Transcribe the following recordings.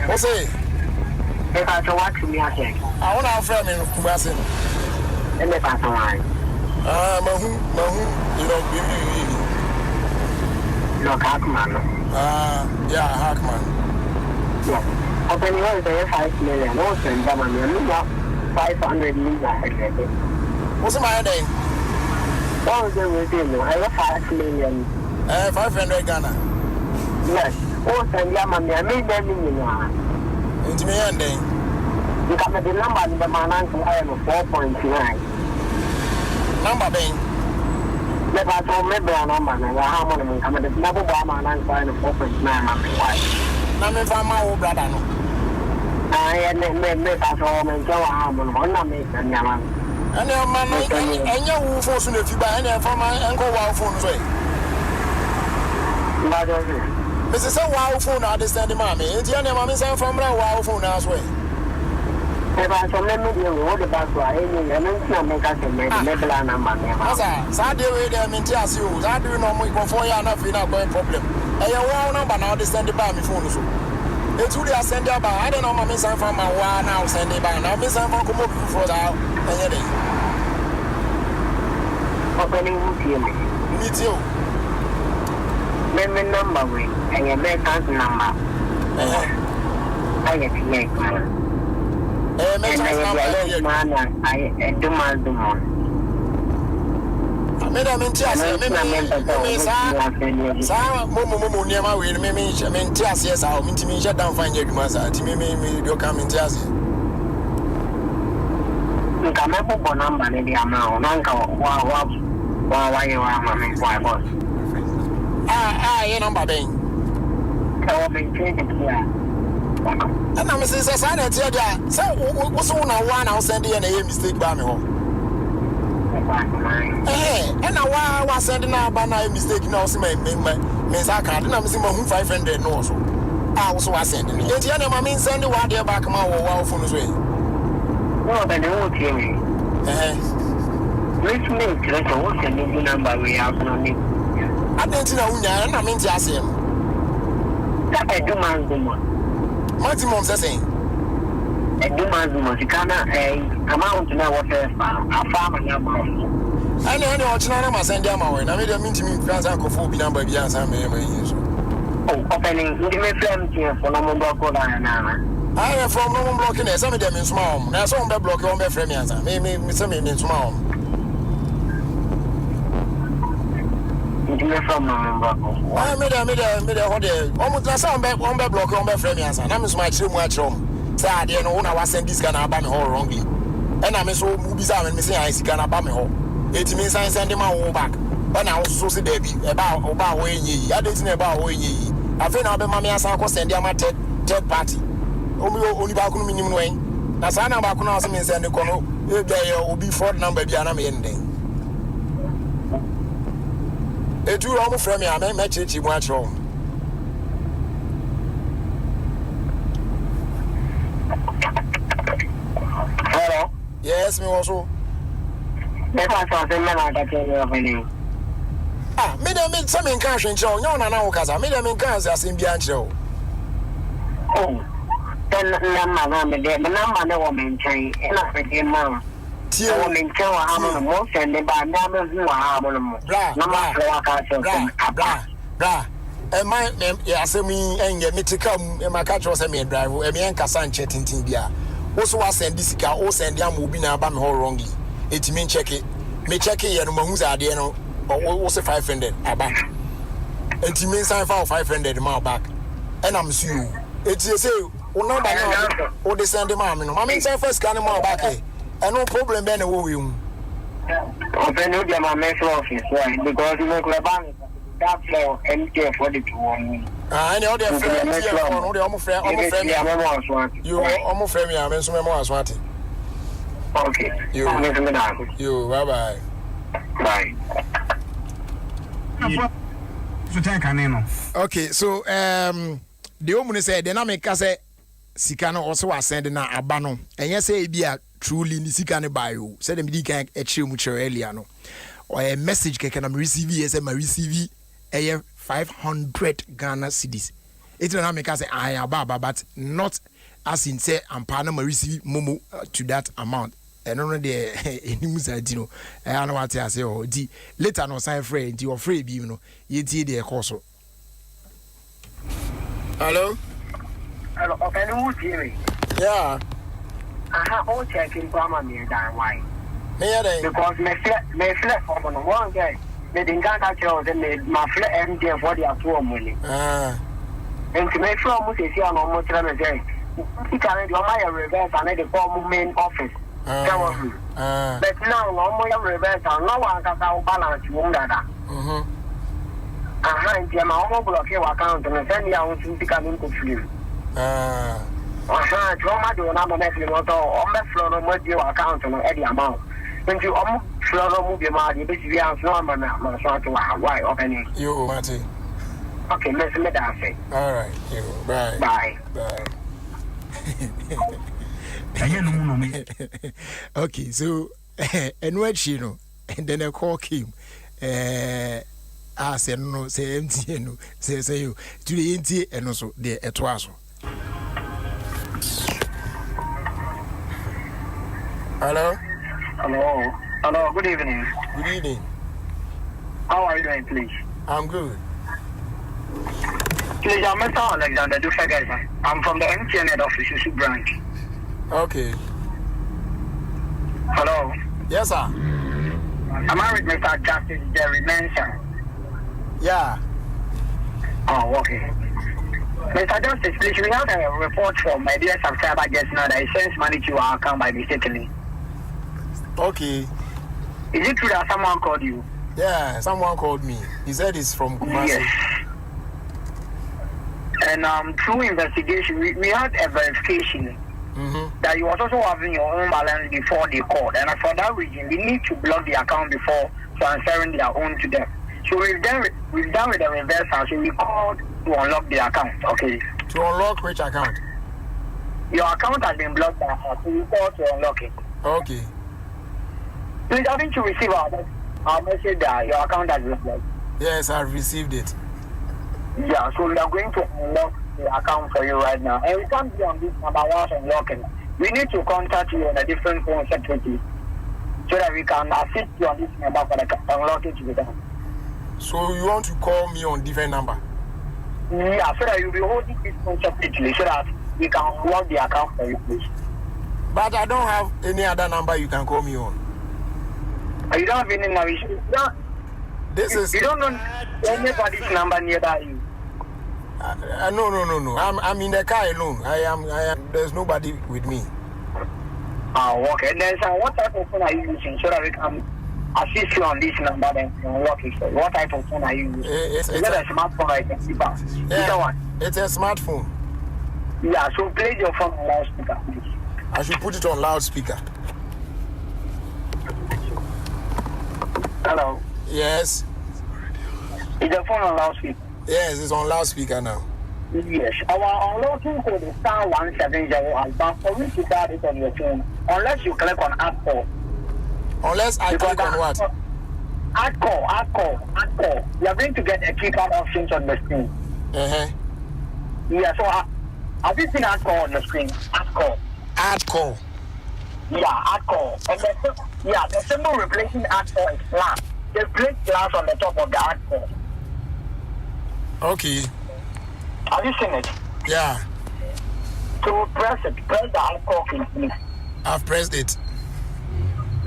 What's it? If I to watch me, I think. I want to friend in Kumasi. And if I to line. Mahu, you know, No, Hackman. Yeah, Hackman. Yeah. Open yours, there 5 million. Also, in Germany, 500 million. What's my name? What was the reason? I got 5 million. 500 Ghana. Yes. Also, in Germany, I made them in Into me and then. You come at the number of the man to 4.9. Number being. Let us all maybe a number and how many come at the number of man and 4.9. Now, if I'm my old brother. I and then make us all and go on one make a yaman. And your man, and your force if you buy any from my uncle wow phone way. This is a wow phone, I understand the mommy. It's your name, I'm saying from a wow phone as well. If I saw me, you would about why any and make us a medal and a man. So I do it, I mean, just you. I do know before you're not feeling a problem. And you're well number now, understand the bomb phone. It's really a send your bar. I don't know, my miss from my one now, send the bar. Now, miss from Kumo before that. And you're opening with me too. Memory number way, and your make us number. I get to make one. And I do my demon. I made a mental. Momo near my way, I mean, yes, I'll mean to me, shut down, find your massa. To me, you come in Tias. You can have a number in the amount, uncle, while you are my boss. Number being. I will maintain it here. And I'm saying, I tell you, so what's on one I'll send you a mistake by me home. And now I was sending out by my mistake, no, Miss I can't, and I'm saying 500 no. I also was sending it. Yet, I mean, send the one there back my wall from the way. No, but they won't hear me. Let's make it a what's the number we have on it. I didn't know, and I mean, just him. I do my maximum saying a demand you cannot amount to know what a farmer number. I know I must send them away. I mean to me, France and Kofu number yes, I may use. Oh, opening the flame here for no block. I am from no blocking some of them in small. Now, some block on my frame answer. Maybe some in small. From I made a almost some back on the block on my frame answer. And I'm my children. Say, I didn't know I was sent this kind of abami hole wrongly. And I'm so bizarre and missing I see can abami hole. It means I send him all back. But I also say, Debbie, about way ye. I didn't know about way ye. I think I'll be mammy as I was sending my third party. Only back on minimum way. That's I know about Kunasa and the Kono. If they will be 4 number beyond me ending. A two almost from me, I may match it, you watch home. Hello? Yes, me also. If I saw the man, I got you. Ah, me them some in cash and show. No, Casa. Me them in Kansas in Biancho. Oh, then number, the number no woman train, and I forget mom. Woman tell I'm most and the bad numbers you are blah. And my yes, I mean, and get me to come, and my catch was a main driver, and me and Cassan chatting Tindia. Also, I send this car, also send them will be now bam hole wrongly. It mean check it. Me check it, and who's are there, or what's a 500 back. And it means I found 500 mile back. And I'm sure it's a say, oh, no, or they send them out. I mean, first can them out back. And no problem, Ben. Open my mental office, right? Because you look like that floor empty for the 2 1. I know they're friends. You're almost friend. You almost friend me. I'm in some more smarty. Okay. You, bye bye. Bye. Okay, so the woman said, the name say Sikano also was sending a abano, and yes, say be a truly Nisikane bio. Said them can achieve much earlier, no, or a message can receive as my receive a 500 Ghana cedis. It's not make us say I baba, but not as in say I'm panama receive momo to that amount. And on the any musadino, I know what I say, oh, di later no sign friend, you are free, you know, you did the course. Hello? Hello, okay, who's here? Yeah. I have all checking Brahma near that why. Because my flat from one guy, they didn't get my flat empty for the 2 money. And to make sure almost is here almost every he can do my reverse and the former main office. But now, no more reverse and no one can balance you that. And my own block your account and send you out to become into film. Trauma do not make you not on the floor of your account and any amount. When you almost floor move your money, this is the normal man, so to why opening. You, Marty. Okay, let's let that say. All right, you. Bye. Bye. Bye. Okay, so and what you know, and then a call came. I said no, say empty, no, say you to the empty, and also the etwaso. Hello. Hello. Hello. Good evening. Good evening. How are you doing, please? I'm good. Please, I'm Mr. Alexander Dufagasa. I'm from the MTN office, branch. Okay. Hello. Yes, sir. Am I with Mr. Justice Jerry Manson? Yeah. Oh, okay. Mr. Justice, please, we have a report from my dear subscriber just now that he sends money to our account by mistakenly. Okay. Is it true that someone called you? Yeah, someone called me. He said it's from Kumasi. Yes. And through investigation, we had a verification that you was also having your own balance before they called. And for that reason, we need to block the account before transferring their own to them. So we've done with the reversal. So we called to unlock the account. Okay. To unlock which account? Your account has been blocked by us. So we called to unlock it. Okay. Please, I think you receive our message that your account has been blocked. Yes, I've received it. Yeah, so we are going to unlock the account for you right now. And we can't be on this number once unlocking. We need to contact you on a different phone separately so that we can assist you on this number for the unlocking to be done. So you want to call me on different number? Yeah, so that you'll be holding this phone separately so that we can unlock the account for you, please. But I don't have any other number you can call me on. You don't have any number. You don't know anybody's number nearby you. No. I'm in the car alone. I am. There's nobody with me. Oh, okay. Then, what type of phone are you using so that we can assist you on this number and unlock it for you? What type of phone are you using? Is it a smartphone I can see back? Yeah, it's a smartphone. Yeah, so place your phone on loudspeaker, please. I should put it on loudspeaker. Hello. Yes. Is the phone on loudspeaker? Yes, it's on loudspeaker now. Yes. Our unlocking code is *170, but for you to dial it on your phone, unless you click on add call. Unless I click on what? Add call. You are going to get a keypad options on the screen. Yeah, so have you seen add call on the screen? Add call. Yeah, add call. And the symbol replacing add call is glass. There's great glass on the top of the add call. Okay. Have you seen it? Yeah. So press the add call key, please. I've pressed it.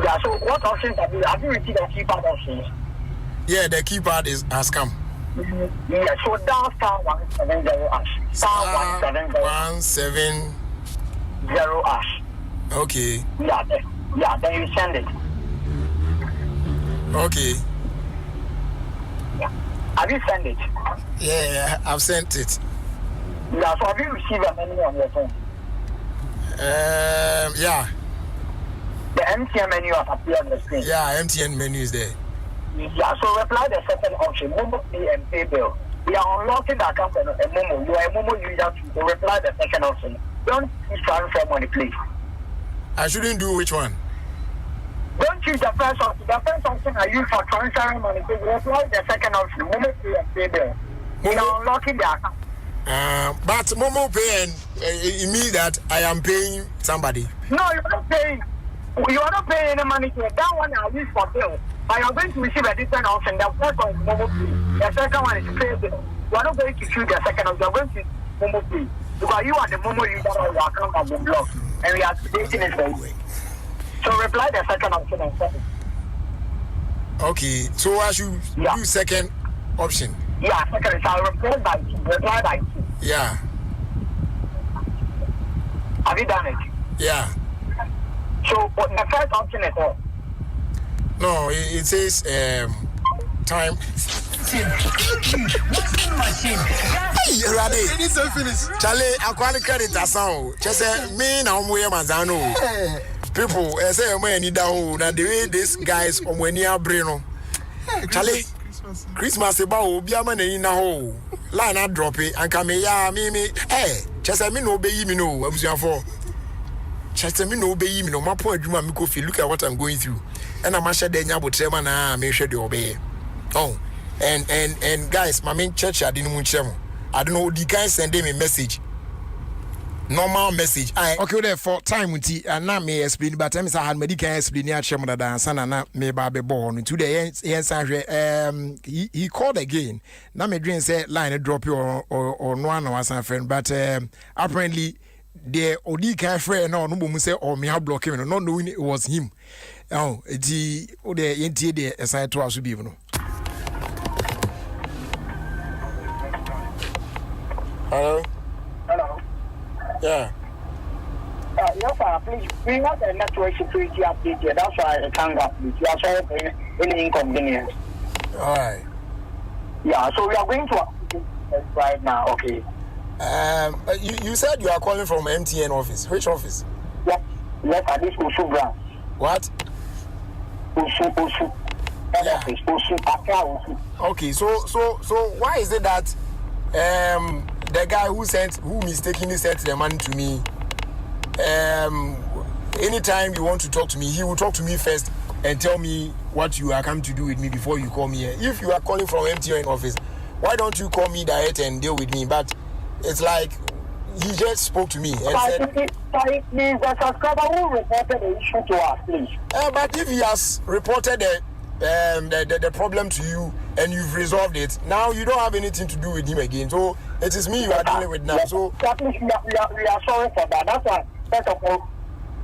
Yeah, so what options have you received the keypad options? Yeah, the keypad has come. Yeah, so dial *170 #. *170 #. Okay. Yeah, then you send it. Okay. Yeah. Have you sent it? Yeah, I've sent it. Yeah, so have you received a menu on your phone? Yeah. The MTN menu has appeared on the screen. Yeah, MTN menu is there. Yeah, so reply the second option, Momo Pay and Pay Bill. We are unlocking the account and Momo. You are a Momo user too, so reply the second option. Don't use transfer money, please. I shouldn't do which one? Don't use the first option. The first option I use for transferring money. So reply the second option, Momo Pay and Pay Bill. We are unlocking the account. But Momo pay and it means that I am paying somebody. No, you're not paying. You are not paying any money to it. That one I use for bill. But you're going to receive a different option. The first one is Momo Pay. The second one is pay bill. You are not going to choose the second one. You are going to Momo Pay. Because you are the Momo user of your account of the blog. And we are creating it for you. So reply the second option and second. Okay, so I should do second option. Yeah, second. So I'll reply by two. Yeah. Have you done it? Yeah. So the first option is what? No, it says time. Hey, ready? It is finished. Charlie, I can't credit a sound. Just me now, I'm wearing Mazano. People, I say, I'm wearing down. Now, the way these guys are when you are Breno. Charlie, Christmas about Biaman in a hole. Line I drop it and come here, me. Hey, just I mean, obey me, no, I'm for. Just I mean, obey me, no, my poor Juma Mikofi. Look at what I'm going through. And I'm sure they know what I make sure they obey. Oh, and guys, my main church, I didn't want them. I don't know, the guys send them a message. Normal message. Okay, there for time with tea, and now may explain, but I had medical explain your chairman that dance and not may be born. Today, he called again. Now, my dream said line drop you or no one was a friend, but apparently, the Odika friend or no say or me have blocked him, not knowing it was him. Oh, the NTA aside to us to be even. Hello? Hello? Yeah. Yes, sir. Please, we have a network security update here. That's why I can't update. You are sorry for any inconvenience. All right. Yeah, so we are going to update right now. Okay. You said you are calling from MTN office. Which office? Yes, at this Osu branch. What? Osu. Yeah. Osu. Okay, so why is it that the guy who mistakenly sent the money to me, anytime you want to talk to me, he will talk to me first and tell me what you are coming to do with me before you call me here. If you are calling from MTN office, why don't you call me direct and deal with me? But it's like he just spoke to me and said, please, the subscriber who reported the issue to us, please. But if he has reported the problem to you and you've resolved it, now you don't have anything to do with him again. So it is me you are dealing with now. So we are sorry for that. That's why, first of all,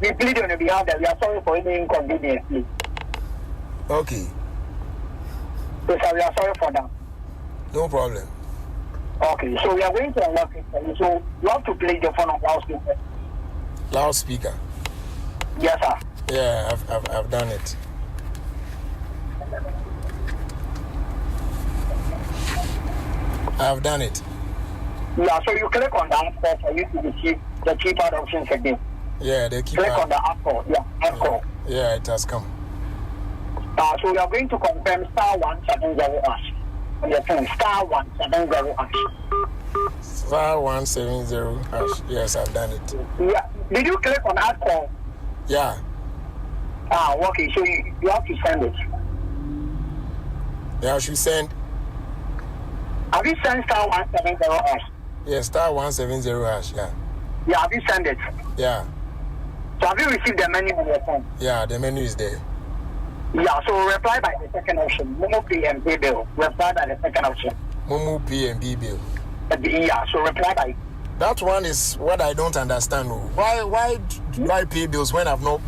we plead on the behalf that we are sorry for any inconvenience, please. okay, So we are sorry for that. no problem. Okay, so we are going to unlock it for you. So you have to place your phone on loudspeaker. Loudspeaker. Yes, sir. Yeah, I've done it. I've done it. Yeah, so you click on the app store for you to receive the keypad options again. Yeah, they keep Click on the app store. Yeah, app store. Yeah, it has come. So we are going to confirm star 170 hash on your phone. Star 170 hash. Star 170 hash. Yes, I've done it. Yeah. Did you click on app store? Yeah. Okay. So you have to send it. Yeah, I should send. Have you sent star 170 hash? Yeah, star 170 hash. Yeah. Yeah, have you sent it? Yeah. So have you received the menu on your phone? Yeah, the menu is there. Yeah, so reply by the second option. Momo Pay and Pay Bill. Reply by the second option. Momo P and B bill. Yeah, so reply by. That one is what I don't understand. Why do I pay bills when I've not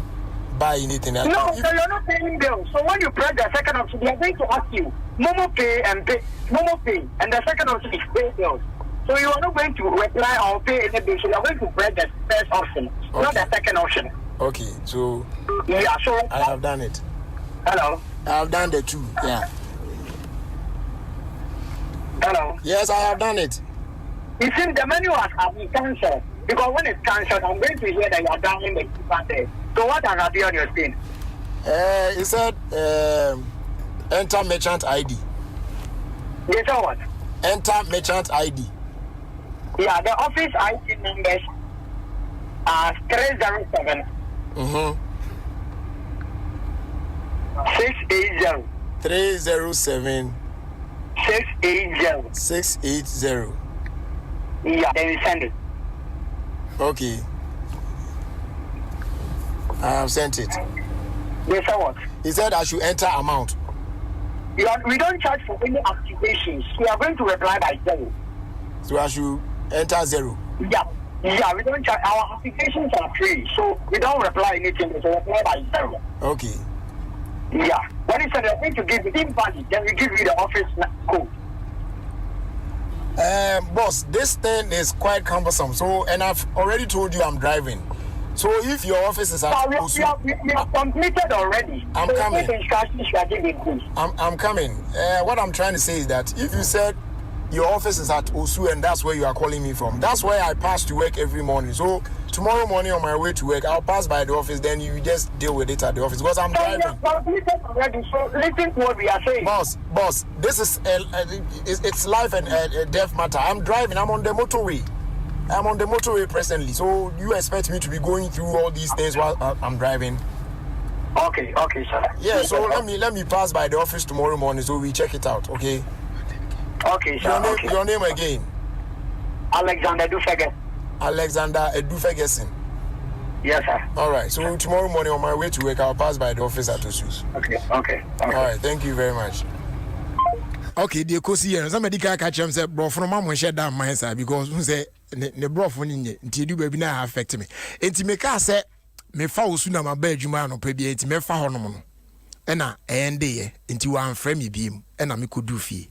buy anything? No, so you're not paying bills. So when you press the second option, they are going to ask you Momo Pay and Pay. Momo Pay, and the second option is Pay Bills. So you are not going to reply or pay any bill. So you are going to press the first option, not the second option. Okay, so yeah, so I have done it. Hello. I have done the two. Yeah. Hello. Yes, I have done it. You see, the menu has been cancelled because when it's cancelled, I'm going to hear that you are down in the keypad there. So what has appeared on your screen? It said enter merchant ID. They said what? Enter merchant ID. Yeah, the office ID numbers are 307. 680. 307 680. 680. Yeah, then you send it. Okay. I have sent it. They said what? He said I should enter amount. We don't charge for any activations. We are going to reply by 0. So I should enter 0. Yeah, we don't charge. Our applications are free, so we don't reply anything. We reply by 0. Okay. Yeah. When you said they're going to give you invalid, then we give you the office code. Boss, this thing is quite cumbersome. So, and I've already told you I'm driving. So, if your office is at we have completed already. I'm coming. Instructions you are giving, please. I'm coming. What I'm trying to say is that if you said your office is at Osu and that's where you are calling me from, that's where I pass to work every morning. So, tomorrow morning on my way to work, I'll pass by the office. Then you just deal with it at the office because I'm driving. We have completed already. So, listen to what we are saying. Boss, this is it's life and death matter. I'm driving. I'm on the motorway. Presently. So you expect me to be going through all these things while I'm driving? Okay, sir. Yeah. So let me pass by the office tomorrow morning so we check it out. Okay. Okay, sir. Your name again? Alexander Dufegerson. Alexander Edufegerson. Yes, sir. All right. So tomorrow morning on my way to work, I'll pass by the office at Osus. Okay. All right. Thank you very much. Okay, the cosi here. Somebody can catch him say, bro, from mama shut down my side because who say ne bro for ninye. Nti do baby na affect me. Enti me ka say me fa Osu na ma ba adwuma no pa bi enti me fa honom no. Ena ende ye. Enti wan frame me biem. Ena me kodu fie.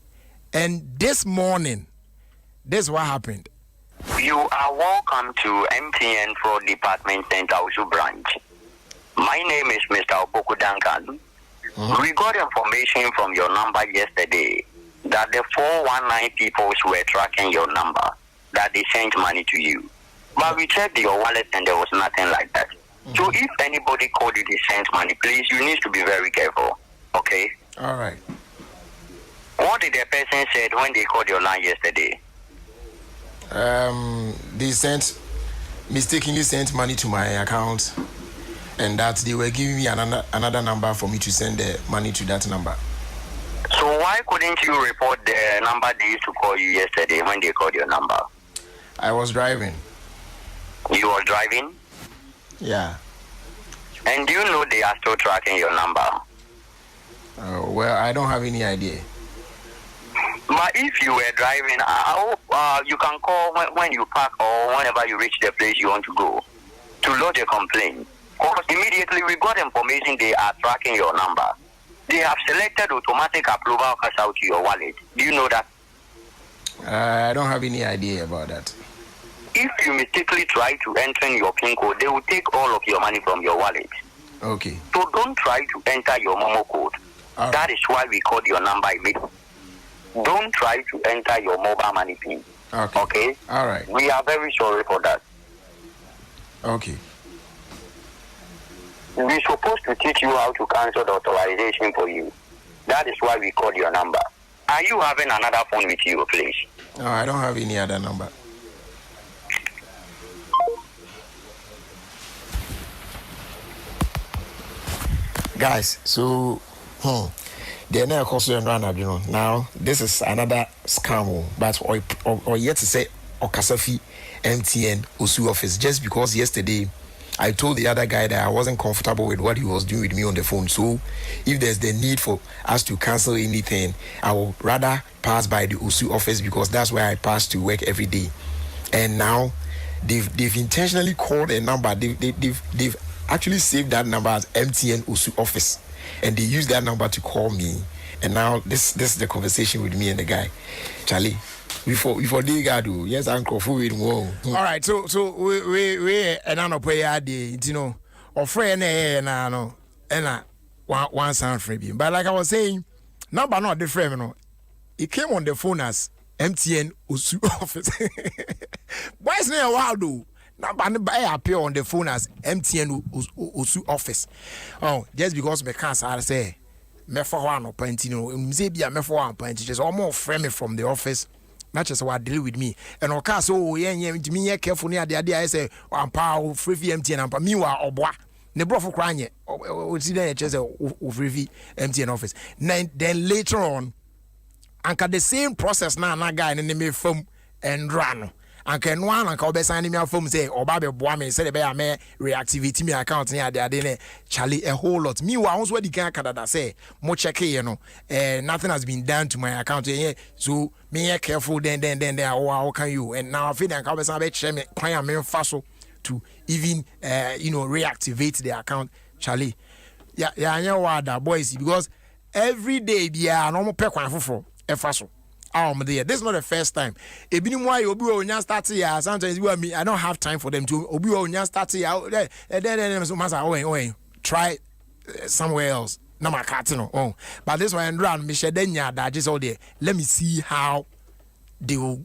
And this morning, this is what happened. You are welcome to MTN Fraud Department Center Osu branch. My name is Mr. Opoku Duncan. We got information from your number yesterday that the 419 people were tracking your number, that they sent money to you. But we checked your wallet and there was nothing like that. So if anybody called you they sent money, please, you need to be very careful. Okay? All right. What did the person said when they called your line yesterday? They mistakenly sent money to my account and that they were giving me another number for me to send the money to that number. So why couldn't you report the number they used to call you yesterday when they called your number? I was driving. You were driving? Yeah. And do you know they are still tracking your number? Well, I don't have any idea. But if you were driving, I hope you can call when you park or whenever you reach the place you want to go to lodge a complaint. Because immediately we got information they are tracking your number. They have selected automatic approval cash out to your wallet. Do you know that? I don't have any idea about that. If you mistakenly try to enter in your PIN code, they will take all of your money from your wallet. Okay. So don't try to enter your Momo code. All that is why we called your number immediately. Don't try to enter your mobile money PIN. Okay. Okay? All right. We are very sorry for that. Okay. We're supposed to teach you how to cancel the authorization for you. That is why we called your number. Are you having another phone with you, please? No, I don't have any other number. Guys, so they're not also now this is another scam, but or yet to say Okasafi MTN Osu office, just because yesterday I told the other guy that I wasn't comfortable with what he was doing with me on the phone. So if there's the need for us to cancel anything, I will rather pass by the Osu office because that's where I pass to work every day. And now they've intentionally called a number. They've actually saved that number as MTN Osu office, and they use that number to call me. And now this is the conversation with me and the guy, Charlie. Before they got to yes, Uncle Fu more. All right, so we and I no pay you know, or friend no one sound free. But like I was saying, number not different, you know. It came on the phone as MTN Osu office. Why is it a while though? Number appear on the phone as MTN Osu office. Oh, just because me can't say me for one point, you know, maybe me for one point, just almost frame me from the office. Not just what deal with me. And of course, oh, yeah, me careful near the idea. I say, I'm power free MTN and Pamiwa or bois. The bro for crying yet. Oh, see there, just a free MTN office. Then later on, anchor the same process now, guy in the me from and run. anka no an anka obesan me afom say oba be boa me say the be am reactivate me account ne ade ne Charlie a whole lot. Me wa won so di kan kadada say mo check here no nothing has been done to my account so me careful then how can you and now I feel that anka obesan be chere me kwan am fa so to even reactivate the account. Charlie yeah wada boys because every day bia no mo pe kwan foforo e fa so this is not the first time ebini mo ayo obi onya start ya sometimes me I don't have time for them to obi onya start ya then so masa try somewhere else na makati no but this one run me share denya da just all there let me see how they will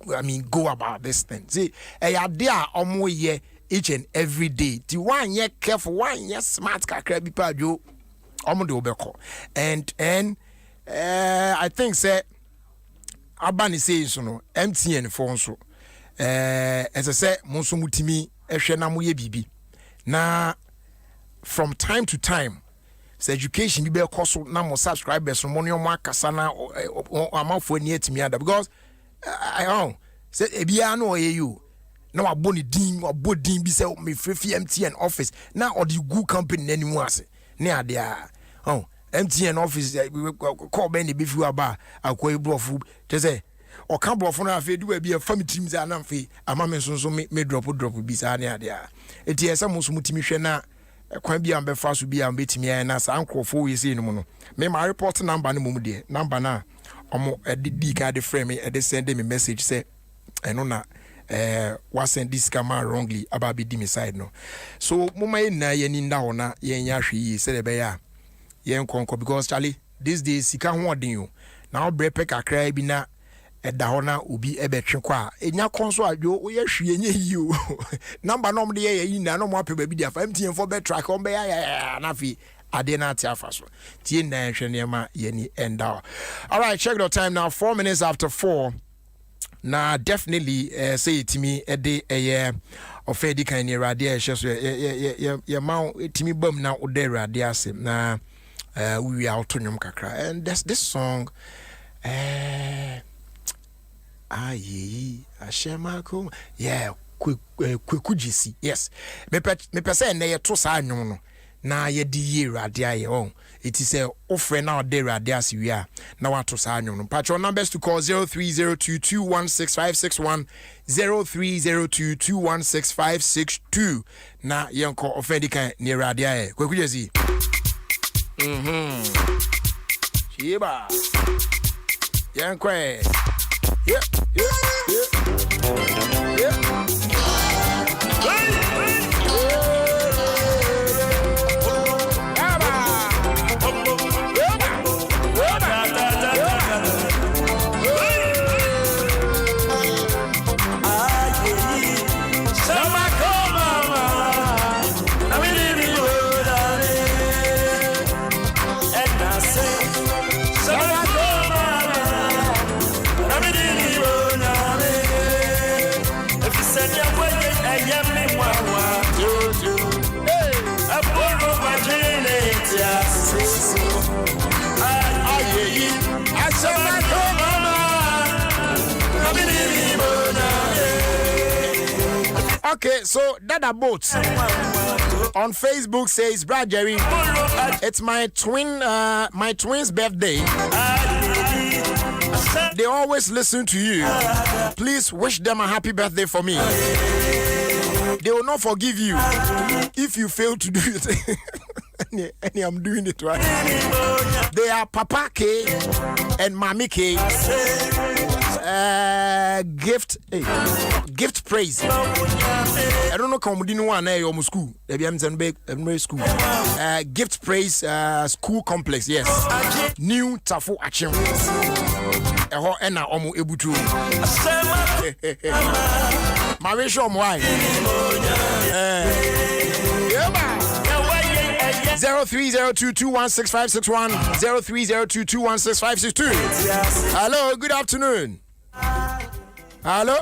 go about this thing see there omo ye each and every day the one ye careful one ye smart kakra bi pa jo omo de obeko and I think say abani say so no MTN phone so as I say monso mutimi ehwe na mo ye bibi na from time to time say education bi be koso na mo subscribers mo ne mo akasa na amafo ani atimi ada because I say ebia na oye you na waboni din bi say me free MTN office na odi good company nanimu ase ne ade a MTN office call be ni bifu aba akwa ibrofu te say o kan brofo na afi du bi e family team za na afi ama me sonso me drop bi sa ne ade a eti esa musu mutimi hwe na kwan bi am be fa so bi am betimi na sa ankrofo we sei no no me my report number no mum de number na omo di ka de frame me de send me message say eno na was send this camera wrongly about be dim side no so mama na ye ni nda ho na ye nya hwe yi se de be ya ye nkonko because Charlie these days sika ho odin yo na obre pe kakra bi na eda ho na obi ebetwe kwa enya konso adwo wo ye hwe nya yi o number no de ye yi na no mo apɛ bi dia fa MTN for bet track on be ya na fi ade na ati afa so tie na hwe ne ma ye ni enda. All right, check the time now 4 minutes after 4. Na definitely say it me a day ofedi kan ni radio ehye so ye ma etimi bam na ode radio asem na we are to nyom kakra and this song ashemako kwekujisi yes me pese na ye to sa nyom no na ye di ye radio aye it is a offer now de radio as we are now what to sa nyom no patch numbers to call 0302216561 0302216562 na yenko ofedi kan ni radio aye kwekujisi Chiba. Yankwe. Yeah. Okay, so Dada Boat on Facebook says, Brad Jerry, it's my twin's birthday. They always listen to you. Please wish them a happy birthday for me. They will not forgive you if you fail to do it. And I'm doing it right. They are Papa K and Mami K. Gift praise. I don't know come didn't want your school. School. Gift praise school complex. Yes. New Tafu Achim. Ena omu ebutu. Marisha why? 0302216561 0302216562. Hello, good afternoon. Hello.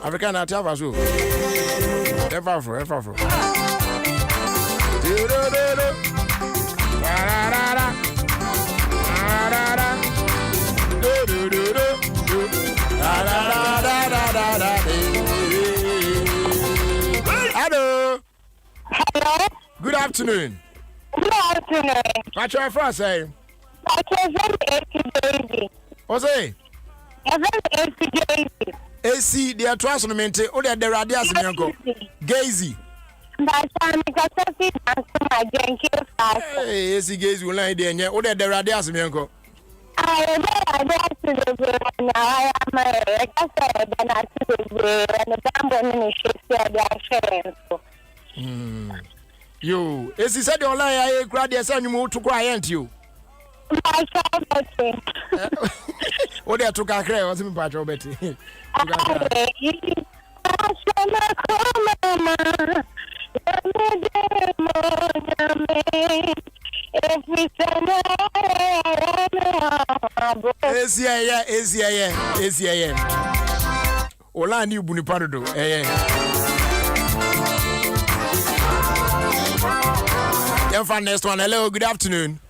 African Atiava so. Efafro. Hello. Hello. Good afternoon. Good afternoon. What's your first name? What's it? AC, the trust on mente, or the radias in your Gazy. Hey, AC Gazy will lie there, or the radias in your I am to the now. I am like I said, and I to the and the bamboo sharing. You, as he said, online, I cried the son you moved to cry, ain't you? My child, What they took a cray, wasn't part of Betty. Ola ni buni pardo next one. Hello, good afternoon.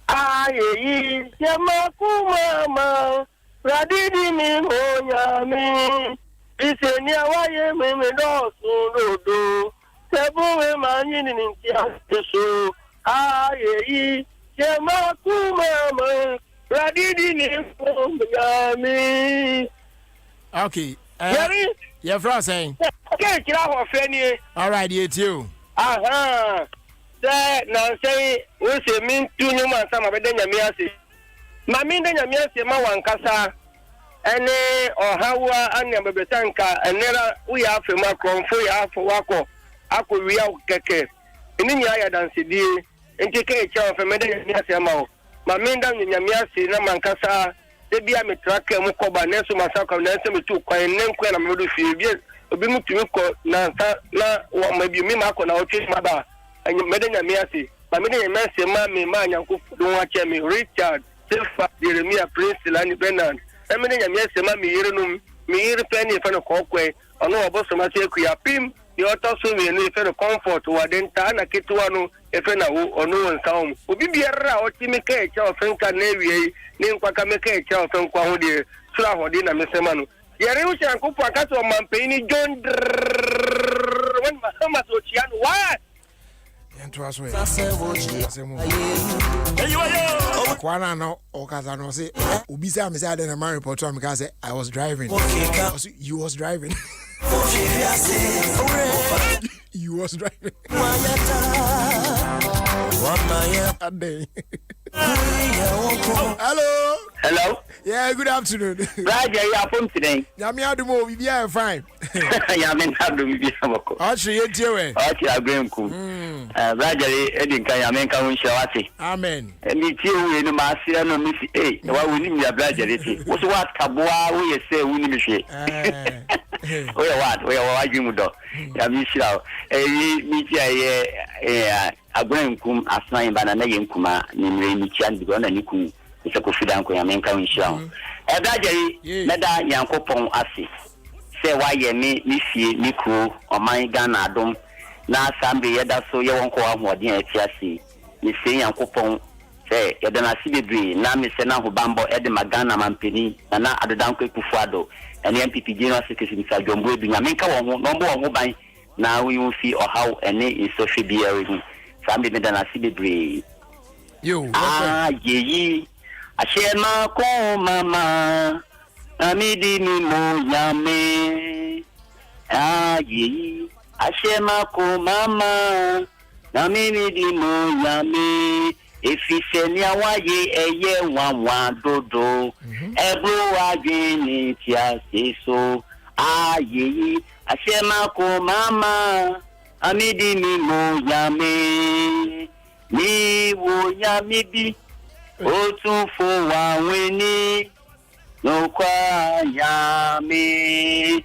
Aye, Yamakumama, Radidi mi Hoyami, Isenia Waye Memedo Sudo, Sebu Manin in Tiasu. Aye, Yamakumama, Radidi mi Hoyami. Okay. You're from saying. Okay, Kira Feni. All right, you too. Aha. Now say we say mean two new man some abede nyamiase. Ma mean de nyamiase ma wankasa. Ene ohawa anya bebetanka enera we afa ma kronfo ya afa wako. Ako wia keke. Eni nya ya dansidie. Enti ke cha ofa mede nyamiase ma o. Ma mean da nyamiase na mankasa de bia me track mu koba neso masaka na nse me tu kwan nenkwa na me do fie bia obi mutumi ko na wa mabi mi ma ko na o twi ma ba. Medenya miasi, but medenya miasi mami ma nyanku don't watch me Richard, Silva, Jeremiah, Prince, Lani Bernard. And medenya miasi mami yirenum, mi yiri penny if no kokwe, or no about some kuya pim, the auto sumi and if no comfort or then tana kituano, if no or no one sound. Ubi biara or timike chow fenka navy, name kwakameke chow fenkwa hodi, sula hodina mesemanu. Yerusha and Kupa Cato Mampini John when Mahamas Ochian, what? Kwana no okaza no say ubisa me say na man report am because I was driving. You was driving. You was driving. Hello. Hello. Yeah, good afternoon. Raja, you are from today. Yami adumo we be fine. Yamin Abdul Bishop. Actually, you Actually, I agree with you. Raja, Edin Kayamin Kawunshawati. Amen. And it's you in the Marcia no Miss A. Why we need your Raja? What's what Kabua we say we need to we are what? We are watching with dog. Yamisha. Abraham kum asnai banana yinkuma nimre nichan bigona niku isakofidan ko yamenka winsha Raja meda yankopon ase se waye ni fie niku oman Ghana Adom na Assembly yeda so ye wonko ahoden atiase ni se yankopon se yeda na sibebre na me se na ho bambo ede magana mampeni na adodan ko ekufuado ene MPP general secretary Mr. Jombo edu yamenka wo ho no mbo wo ban na we will see or how ene isofie biere Family made na sibebre. You. Yeyi. Ashema ko mama. Amidi mi mo yame. Yeyi. Ashema ko mama. Amidi mo yame. Efiseni awaye eye wanwa dodo. Ebro agini ti aseso. Yeyi. Ashema ko mama. Amidi mi mo yame ni wo yame bi o tun fo wa weni no kwa yame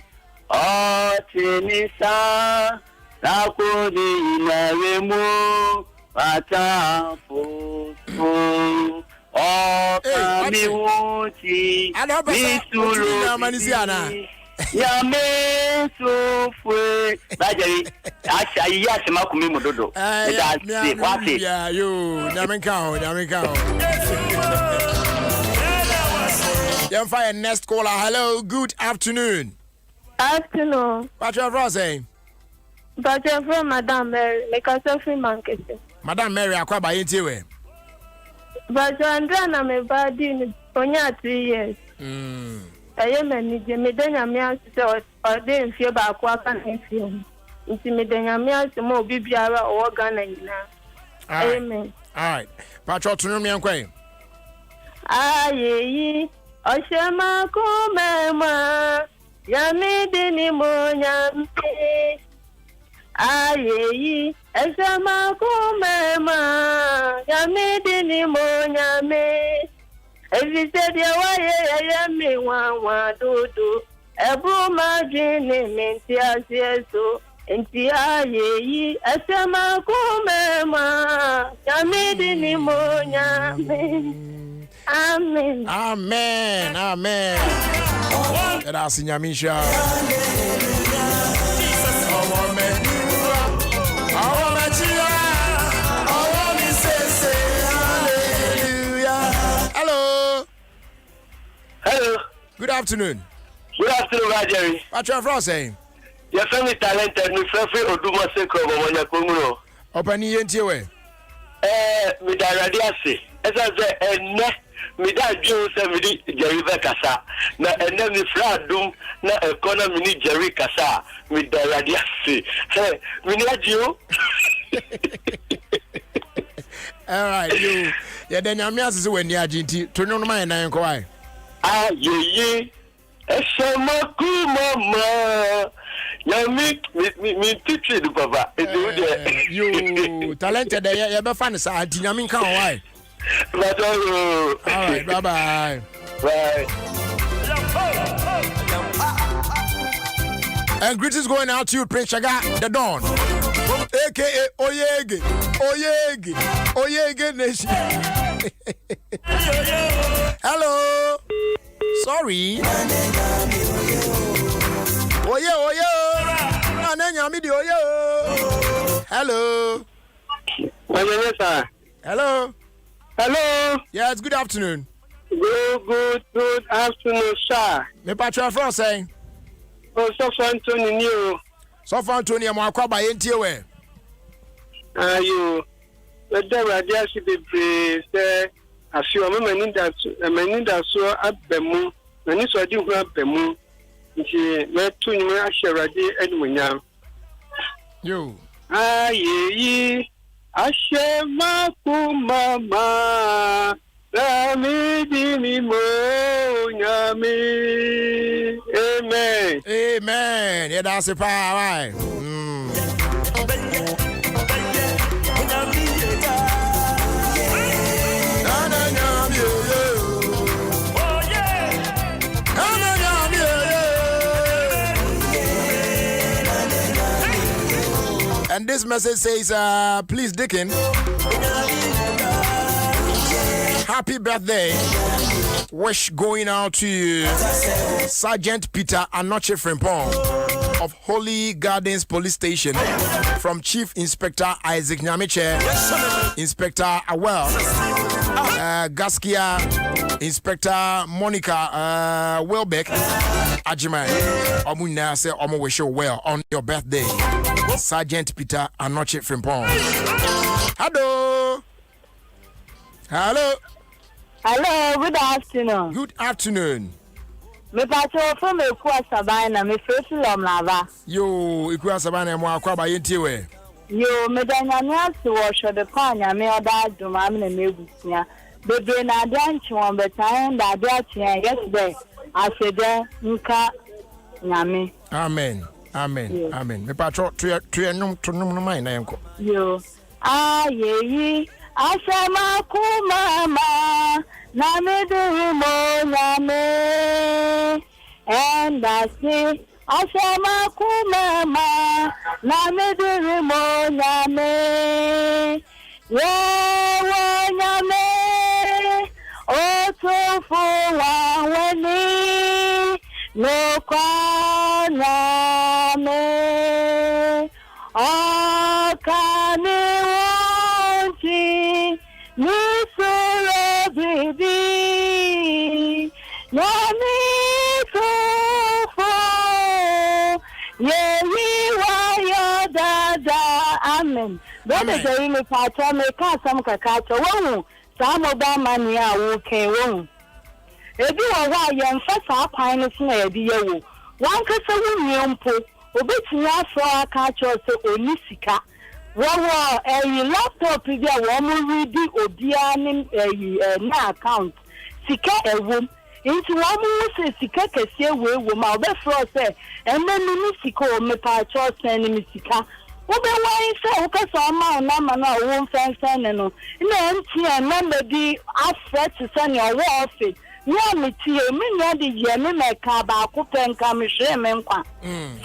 o ti ni sa la ko ni na re mu ata fo o ka mi wo ti ni sulu Yame so fwe Bajari Asha yase makumi mododo Yeah, you Namenkao Then fire next caller. Hello, good afternoon. Afternoon. What you saying? But you're from Madam Mary, make us a free market. Madam Mary akwaba yentiwe. But you're under my body for 3 years. I am a Medina Mias or then fear about what can feel. It's Medina Mias more Bibiara or Ghana. Amen. All right. Patrol to me and Quay. Aye, Oshama Kumema, Yami Dinimoyam. Aye, Oshama Kumema, Yami Dinimoyame. If you said your way, I am me one do. A broma genie means yes, so. Enti aye, Oshama Kumema, Yami Dinimoyame. Amen. Amen. Amen. That's in Yamisha. Hello. Hello. Good afternoon. Good afternoon, Jerry. What's your friend saying? Your family talented, me free Adom 106.3. Open your ear. Me da radiasi. Esa ze me da djun se me di Jerry kasa. Na me fra Adom na economy ni Jerry kasa. Me da radiasi. Hey, me ni adju. All right, you. Yeah, then I'm just when you're GT to know my name. Why? Ah, ye. Eshama mama. Ya me teach you papa. You talented. You be fun. So I didn't come. Why? All right, bye. Bye. And greetings going out to you, Prince Chaga, the Dawn, aka Oyege Nation. Hello. Sorry. Hello. Hello. Hello. Yes, good afternoon. Good afternoon, sir. Me patron from saying. Oh, so fun to you. So far, Tony, I'm by NTO. You. Let the radiation be praised. I feel a man that so up the moon. When it's what you grab the moon. She met to me, I shall radi Edwin. You. Ye. I shall my mama. Amen. Amen. Yeah, that's the power. And this message says, please, Dickin, happy birthday. Wish going out to Sergeant Peter Anoche Frimpong of Holy Gardens Police Station, from Chief Inspector Isaac Nyamiche, Inspector Awel, Gaskia, Inspector Monica Welbeck, Ajimai. Omuna say Omo wish you well on your birthday, Sergeant Peter Anoche Frimpong. Hello, good afternoon. Good afternoon. Me patrol from Ekwa Sabana, me first lava. Yo, Ekwa Sabana, mo akwaba yentiwe. Yo, me danyanya to wash the panya, me oda dumam ne mebusia. Bebe na danchi won betan da dachi yesterday. I said nka nyame. Amen. Yeah. Amen. Me patrol to enum to num no mai na enko. Yo. Ye. Asama kumama na medumo nyame. And I say Asama kumama na medumo nyame. Yewo nyame otofu wa weni no kwa nyame. Okani wonti nisoro bibi nyame tofo yeyi wa yoda Amen. Brother Jerry me kacha me ka sam kakacha wo sa mobile money a wo ken wo. Ebi wo wa ye mfa sa kwan no so na ye de ye wo. Wan kasa wo nyompo obetumi afọ aka cho se oni sika. Wo laptop dia wo mo read obia ni na account. Sika ewo. Inti wo mo se sika kese wo ma obefro se enemi ni sika o me pa cho se ni sika. Obe why say o ka so ma na ma na wo fenfen no na MTN na medi afret se ne o office ya me tie me nya de ye me ka ba ko pen ka me hwe me nkwa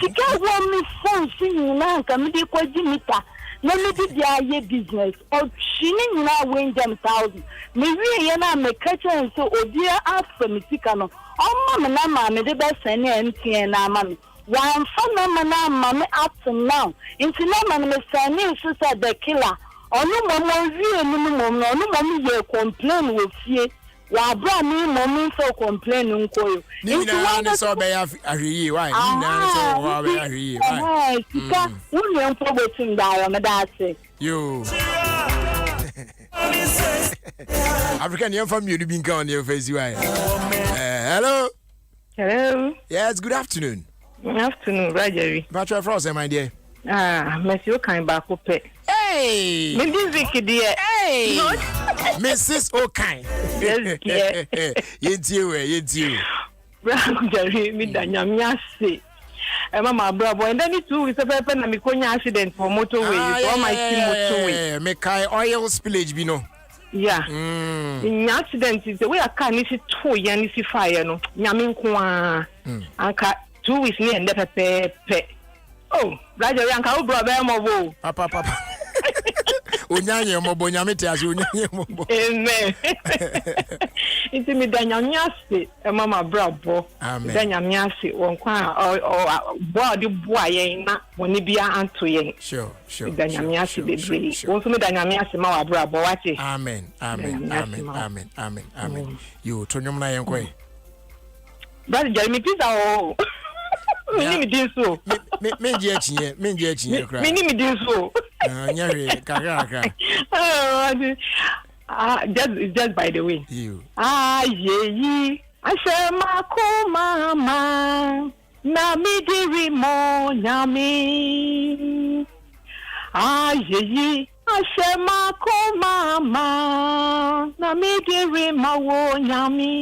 sika wo me phone sin na nka me di kwaji mita na me di dia ye business o chini nyina we njam 1000 me wie ye na me ka chen so odia afa me sika no o ma me na ma me de be sen MTN na ma me one phenomenon up to now. Into no man me sister the killer. Onu mama vie ni mama onu mama ye complain with ye. Wa bra me mama so complain nko yo. Ni na so be ahwi why? Ni na so wa be ahwi why? Sika wonye mpo botin da me da se. Yo. African young family you be on your face why? Hello. Hello. Yes, good afternoon. Good afternoon, Rajari. Patrick Frost, my dear. Monsieur Okan. Hey! Music, dear. Hey! Mrs. Okan. Yes, dear. You. Rajari, me danyamiase. Mama bravo, and then 2 weeks of a me accident for motorway. For my team motorway. Me kai oil spillage, bino. Yeah. In accident is the way I can is 2 years fire no. Yamin kwa. Anka 2 weeks ni ende pepe. Oh, Raja yanka u bro be mo bo. Papa. Onyanye mo bo nyame te ase onyanye mo bo. Amen. Iti mi danyamiase e mama brabo. Amen. Danyamiase won kwa bo de bo ayen na woni bia anto yen. Sure. Danyamiase bebre. Won so mi danyamiase ma wa brabo wate. Amen. You tonyom na yen kwe. Brother Jeremy pizza o. Mini mi so. Menje achinye kra. Mini mi so. Nyare kaka. Just by the way. You. Ye. Asema ko mama na midiri mo nyami. Ye. Asema ko mama na midiri mo nyami.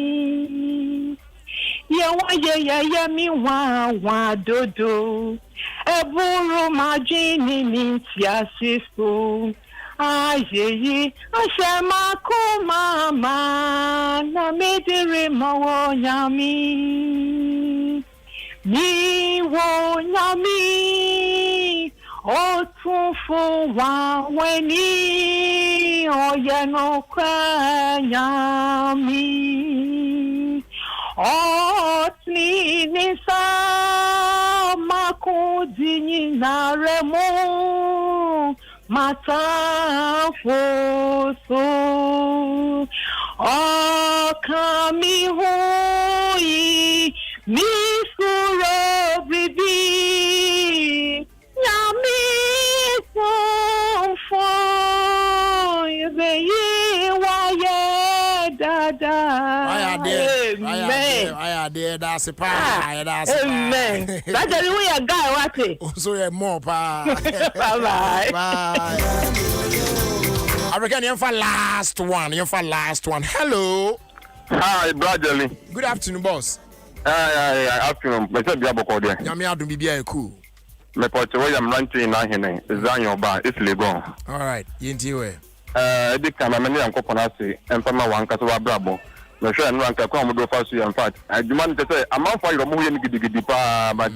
Ye mi wa dodo. Eburu majini mintia sisko. Ye ashema ko mama na medere mawo nyami. Mi wo nyami. O tufu wa weni oye no kwa nyami. Otni nisa makudini naremo matafoso okami hui misuro bibi nyami sonfo yebeyi waye dada. I did that's a pie. Amen. That's the way a guy what it. So yeah, more pa. Bye. I reckon you're for last one. Hello. Hi, brotherly. Good afternoon, boss. Afternoon. Me say biabo ko de. Nyame adum bibia cool. Me put away am ranting na hene. Is your bar. It's legal. All right. Yenti we. Edi kama me nyan kopona ase. Empama wanka so wa brabo. Me hwe no anka kwa modo fa so in fact. Adwuma no say amanfa yiro mo ye ni gidigidi pa but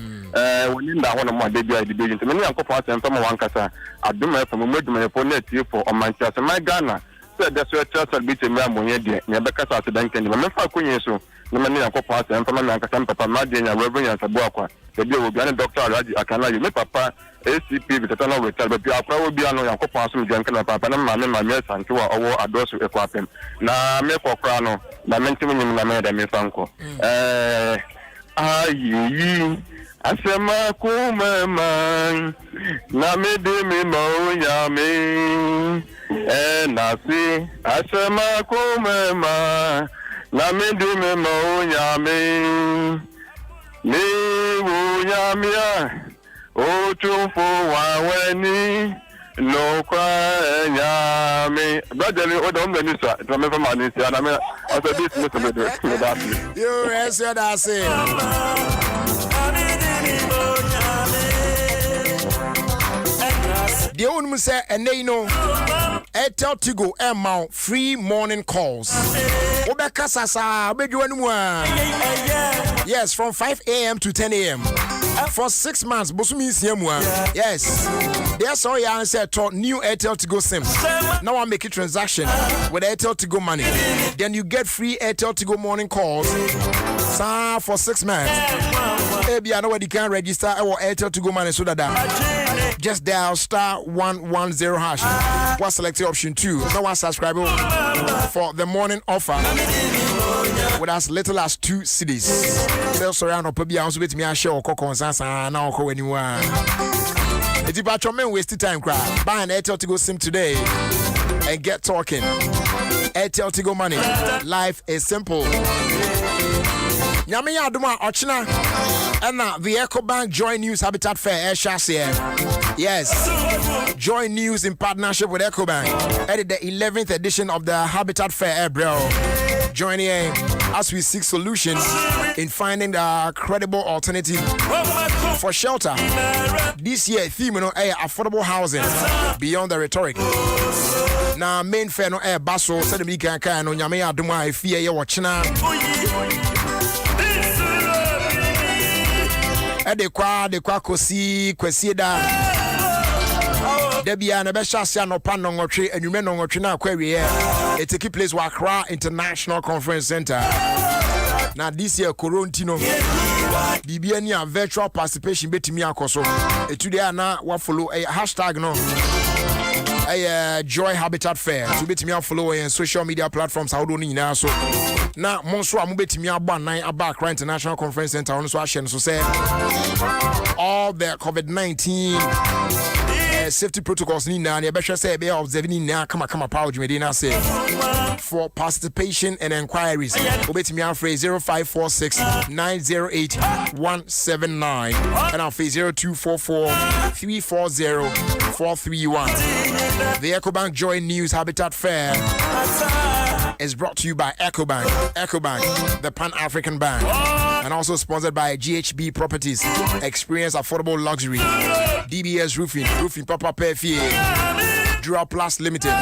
woni nda ho no mo de bia de bia nti me nyan kopona ase empama wanka sa aduma fa mo meduma for net for omantia so my Ghana say the so church be te me amonye de ne be kasa ase dan kendi me fa kunye so ne me nyan kopona ase empama me anka sa papa ma de nya reverend yan sabo akwa de bia obi an doctor Alhaji Akana you me papa ACP bitata we tell be akwa obi an yan kopona so me na papa na ma me sanke wa owo adoso ekwapem na me kokra no na menti munyum na me da me fanko ayi Asema kumema na midimi maunyami nasi asema kumema na midimi maunyami ni unyamia utufu waweni no kwa nyami brother Odom Benisa tumefa manisi ana me asa this Mr. Bedro you yes that's it. The only say and they know Airtel Tigo amount free morning calls. Obeka sasa yes, from 5 a.m. to 10 a.m. for 6 months. Yes, there's all you answer to new Airtel Tigo SIM. Now I make a transaction with Airtel Tigo money. Then you get free Airtel Tigo morning calls for 6 months. Maybe I know where you can register our Airtel Tigo money so that just dial *110 hash. What select option 2? Now one subscribe for the morning offer with as little as 2 CDs. Sales around or probably also with me and share or cock on Sansa now call anyone. It's about your men wasting time crowd. Buy an Airtel Tigo SIM today and get talking. Airtel Tigo money. Life is simple. Nyame Adoma Ochina and the EcoBank Joy News Habitat Fair yes, Joy News in partnership with EcoBank at the 11th edition of the Habitat Fair bro. Joining as we seek solutions in finding the credible alternative for shelter. This year theme affordable housing beyond the rhetoric. Now main fair no air basso said me can no Nyame Adoma Ofie ye Ochina de kwa kosi kwasieda Debia na be shasia no pa no nwotwe anwume no nwotwe na akwawie it take place wa Accra International Conference Center. Now this year Corontino bibia ni a virtual participation betimi akoso today na wa follow a hashtag no Joy Habitat Fair so betimi follow on social media platforms how do ni na so na monso amubetimi abanan aba Accra International Conference Center on so ahye so say all the COVID-19 safety protocols ni na be hwe say be observing na kama power jumedi na say for participation and inquiries obetimi afre 0546 908 179 and afre 0244 340 431. The EcoBank Joy News Habitat Fair is brought to you by EcoBank, the Pan-African Bank, and also sponsored by GHB Properties, Experience Affordable Luxury, DBS Roofing Papa Perfie, Duraplast Limited,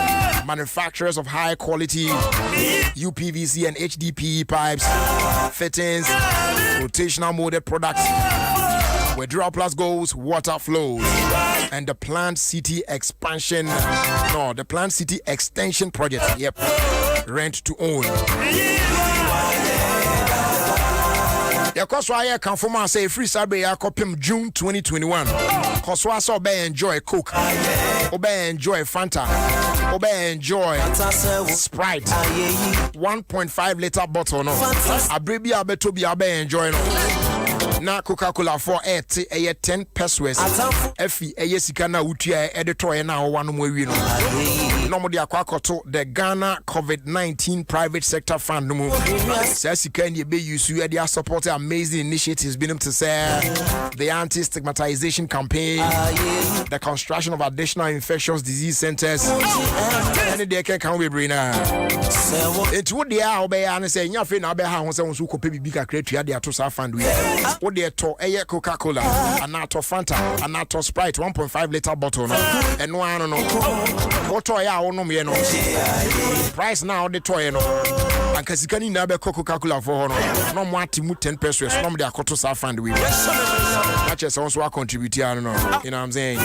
manufacturers of high quality UPVC and HDPE pipes, fittings, rotational molded products, where Duraplast goes, water flows, and the Plant City Extension project. Yep, rent to own. The cost why I come from and say free Saturday I copy June 2021. Cause why so be enjoy Coke, obey enjoy Fanta, obey enjoy Sprite, 1.5 liter bottle no. Abrebi abeto bi obey enjoy no. Na Coca-Cola for 10 pesos. Efi sika na utua editor na wanu mo wi no. No mo dia kwakoto the Ghana COVID-19 private sector fund no mo. Say sika ni be use you dey support amazing initiatives been to say the anti-stigmatization campaign, the construction of additional infectious disease centers. Any day can we bring na. It would dey obey and say nya fe na be ha ho say won ko pe bibi kakra tua dey ato sa fund we. They to Coca-Cola, and not to Fanta, and not to Sprite, 1.5 liter bottle, no, and no, I don't know. What toy I own no, price now the toy, no, and Cassicani never Coca-Cola for no more to 10 pesos, no, they are cut to fund with. That's just also a contributor, I don't know, you know what I'm saying.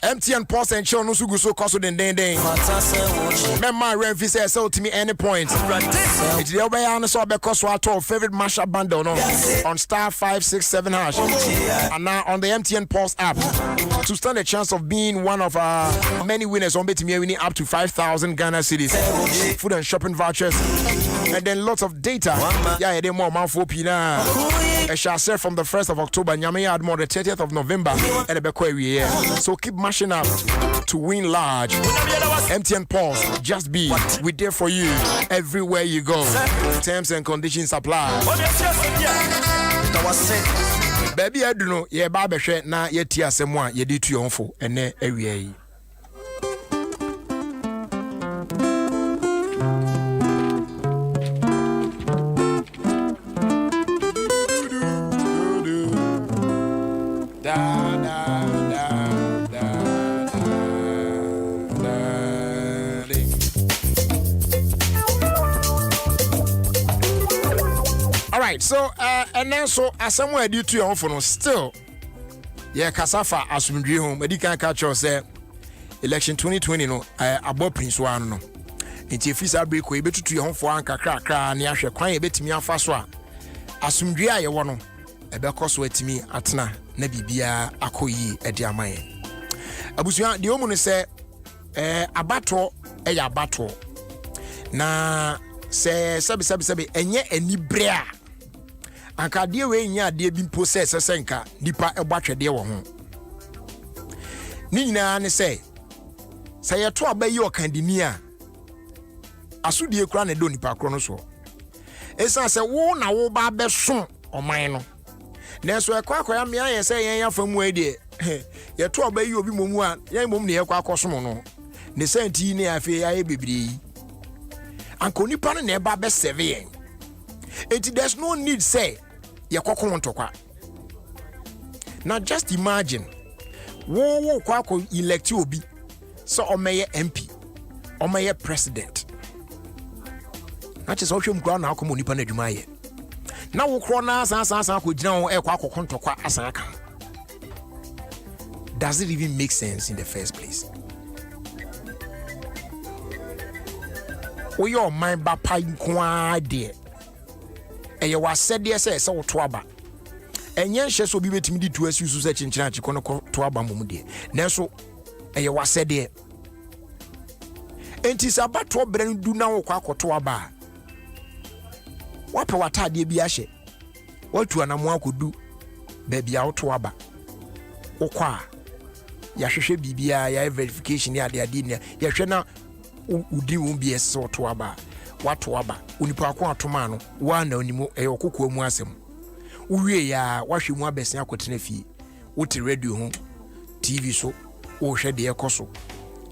MTN Pulse and Show no sugu so cost den. Remember Renfi say sell to me any point. It's the way on so be cost to favorite mashup bundle no on star 567 hash. And now on the MTN Pulse app to stand a chance of being one of many winners on betting me winning up to 5,000 Ghana cedis, food and shopping vouchers, and then lots of data. Yeah, they more man for pina. I shall say from the 1st of October, Nyame add more the 30th of November, and the so keep mashing up to win large. MTN Pulse, just be we there for you everywhere you go. Terms and conditions apply. Baby, I don't know. Yeah, Baba share na ye tia semwa ye di tu yonfo ene ewie yi. So and then so as somewhere due to your phone still yeah kasafa asumdwe home medical catch say election 2020 no abo prince one no nti efisa break we betutu your fo anka krakra na ahwe kwan e betimi afa so a asumdwe a ye wo no ebekoso atimi atena na bibia akoyi edi amaye abusuan de omu no say abato ya abato na se sabi enye anibre a anka de we nya de bi process senka nipa ebotwede wo ho ni nyina ne say yeto abayi okandini a asudie kura ne do nipa kro no so esa se wo na wo ba beso oman no nenso ekwa me aye say yen yafamu ade yeto abayi obi momu a yen mom ne ekwa akosom no ne santi ne afi aye bebiri anka nipa no na eba be save yen enti there's no need say yakoko ntokwa. Now just imagine wo kwa elect obi so omeye MP omeye president na che so hwem kwa na akomo nipa na adwuma ye na wo kro na san ko gina wo ekwa akoko ntokwa asan aka. Does it even make sense in the first place? Your mind ba pa nkwa de eye wasede se wo to aba enye hye so bi betimi di tu asisu se chinchina chiko no to aba mom de nanso eye wasede enti sabato bran du na wo kwa akoto aba wape watade bi ahye watu anamo akodu ba bia wo to aba okwa ya hwehwe bibia ya verification ya de ni ya hwe na udi wo bi eso to aba wato aba unipa kwa atoma no wana onimo eyokoko mu asem uwie ya wahwe mu abesia akotena fie wote radio ho TV so wo hwe de ekoso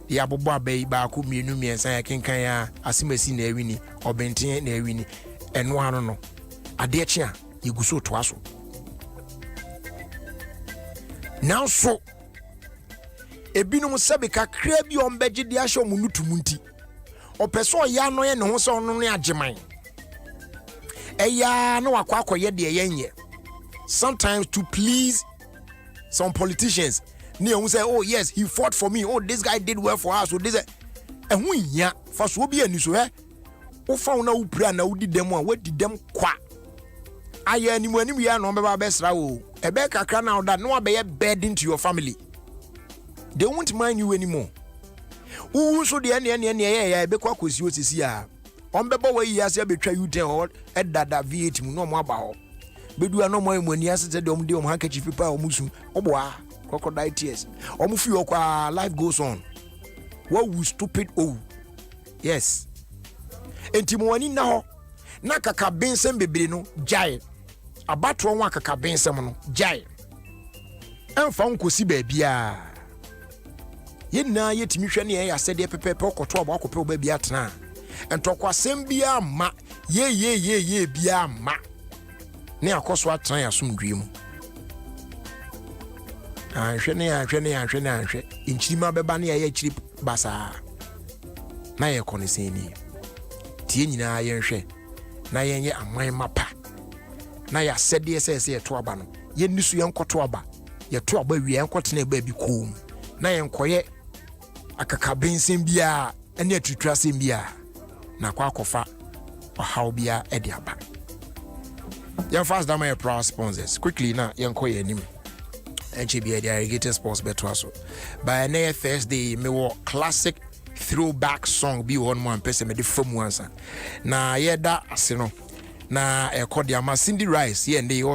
ya bobo abai ba ko mienu miensa ya kenkan ya asimasi na awini obenten na awini eno ano no ade eche a yeguso to aso now so ebinum sabika kra bi ombeje de ahye omunutumunti opeso ya no ye ne ho so no ne ageman eya no akwakoye de yenye sometimes to please some politicians ne who say oh yes he fought for me, oh this guy did well for us, so this hu ya fa so bi ani so wo fa na wo pira na wo di dem a wo di dem kwa aya ani mu ya no be ba besra wo ebe kakra na oda no be ye burden to your family. They won't mind you anymore. Who so the any ya be kwa kosi osisi a ombebo we yi ase betwa you ten or edada V8 mu no mo aba ho bedu ano mo emani ase te dom de om handkerchief paper omusu oboa crocodile tears omufi okwa life goes on. What we stupid oh yes enti mo wani na ho na kaka bensem bebre no jai abatro nwa kaka bensem no jai emfa nkosi ba bia yena yetimi hwe ne ya sede pepepe okoto aba akope oba bia tena entokwa sem bia ma ye bia ma ne akoso atena ya somdwe mu hwe ne inchirima beba ne ya chiri basa na ye koneseni tie nyina ye hwe na ye aman mapa na ya sede se to aba no ye nisu ye nkoto aba ye to aba wi ye nkotena ba bi kom na yenkoye akakabensen bia ene atutrasem bia na kwa akofa how bia e dia ba. Your first dama your proud sponsors quickly na yenkoye anim. NCBA the irrigated sports beto aso. By next Thursday me wo classic throwback song bi one more person me the from once. Na yeda ase no na e kodi ama Cindy Rice ye